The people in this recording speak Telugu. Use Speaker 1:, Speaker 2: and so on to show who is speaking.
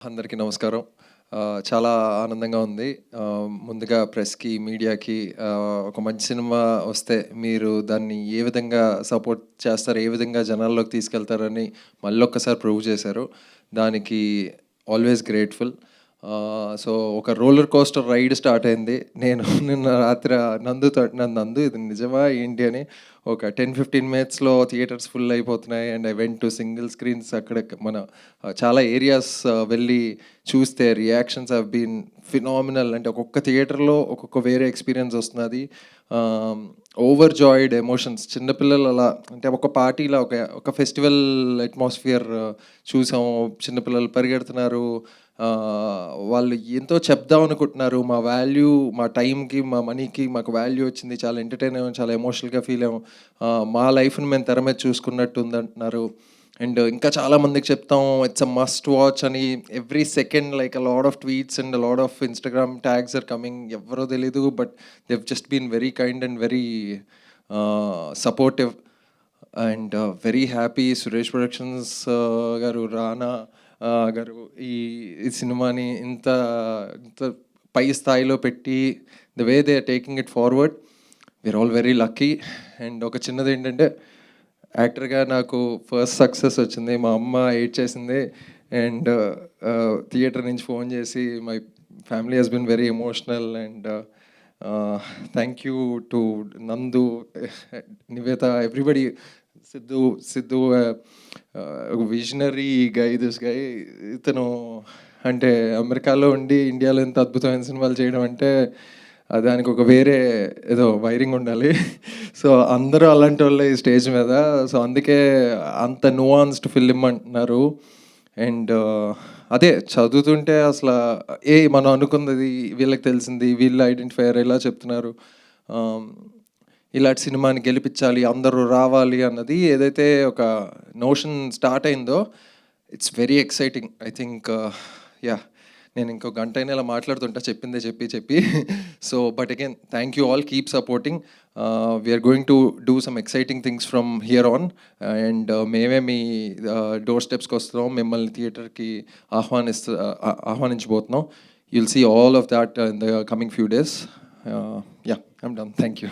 Speaker 1: అందరికీ నమస్కారం. చాలా ఆనందంగా ఉంది. ముందుగా ప్రెస్‌కి, మీడియాకి ఒక మంచి సినిమా వస్తే మీరు దాన్ని ఏ విధంగా సపోర్ట్ చేస్తారు, ఏ విధంగా జనాల్లోకి తీసుకెళ్తారని మళ్ళొక్కసారి ప్రూవ్ చేశారు. దానికి ఆల్వేస్ గ్రేట్‌ఫుల్. సో, ఒక రోలర్ కోస్టర్ రైడ్ స్టార్ట్ అయింది. నేను నిన్న రాత్రి నందు ఇది నిజమా ఏంటి అని ఒక 10-15 మినిట్స్‌లో థియేటర్స్ ఫుల్ అయిపోతున్నాయి. And I went to single screens. అక్కడ మన చాలా ఏరియాస్ వెళ్ళి చూస్తే రియాక్షన్స్ హావ్ బీన్ ఫినామినల్. అంటే ఒక్కొక్క థియేటర్లో ఒక్కొక్క వేరే ఎక్స్పీరియన్స్ వస్తున్నది. Overjoyed emotions. చిన్నపిల్లలు అలా అంటే ఒక పార్టీలో ఒక ఫెస్టివల్ అట్మాస్ఫియర్ చూసాము. చిన్నపిల్లలు పరిగెడుతున్నారు. వాళ్ళు ఎంతో చెప్దాం అనుకుంటున్నారు. మా వాల్యూ, మా టైంకి, మా మనీకి మాకు వాల్యూ వచ్చింది. చాలా ఎంటర్టైన్ అయ్యాం, చాలా ఎమోషనల్గా ఫీల్ అయ్యాం. మా లైఫ్ని మేము తెర మీద చూసుకున్నట్టు ఉందంటున్నారు. అండ్ ఇంకా చాలామందికి చెప్తాం ఇట్స్ అ మస్ట్ వాచ్ అని. Every second like a lot of tweets and a lot of Instagram tags are coming. ఎవరో తెలీదు, but they've just been very kind and very supportive. And very happy. Suresh productions garu, Rana గారు ఈ ఈ సినిమాని ఇంత ఇంత పై స్థాయిలో పెట్టి the way they are taking it forward, we are all very lucky. And ఒక చిన్నది ఏంటంటే, యాక్టర్గా నాకు ఫస్ట్ సక్సెస్ వచ్చింది. మా అమ్మ ఎయిట్ చేసింది. అండ్ థియేటర్ నుంచి ఫోన్ చేసి my family has been very emotional. And thank you to Nandu, Nivetha, everybody. Siddhu ఒక విజనరీ గై. దిస్ గై, ఇతను అంటే అమెరికాలో ఉండి ఇండియాలో ఎంత అద్భుతమైన సినిమాలు చేయడం అంటే దానికి ఒక వేరే ఏదో వైరింగ్ ఉండాలి. సో అందరూ అలాంటి వాళ్ళే ఈ స్టేజ్ మీద. సో అందుకే అంత నువాన్స్డ్ ఫిల్మ్ అంటున్నారు. అండ్ అదే చదువుతుంటే అసలు మనం అనుకున్నది వీళ్ళకి తెలిసింది, వీళ్ళు ఐడెంటిఫైయర్ ఇలా చెప్తున్నారు. ఇలాంటి సినిమాని గెలిపించాలి, అందరూ రావాలి అన్నది ఏదైతే ఒక నోషన్ స్టార్ట్ అయిందో, it's very exciting. I think yeah, నేను ఇంకో గంట అయినా ఇలా మాట్లాడుతుంటా చెప్పిందే చెప్పి. So but again thank you all, keep supporting. We're going to do some exciting things from here on. And మేమే మీ డోర్ స్టెప్స్కి వస్తున్నాం, మిమ్మల్ని థియేటర్కి ఆహ్వానించబోతున్నాం. You'll see all of that in the coming few days. Yeah, I'm done. Thank you.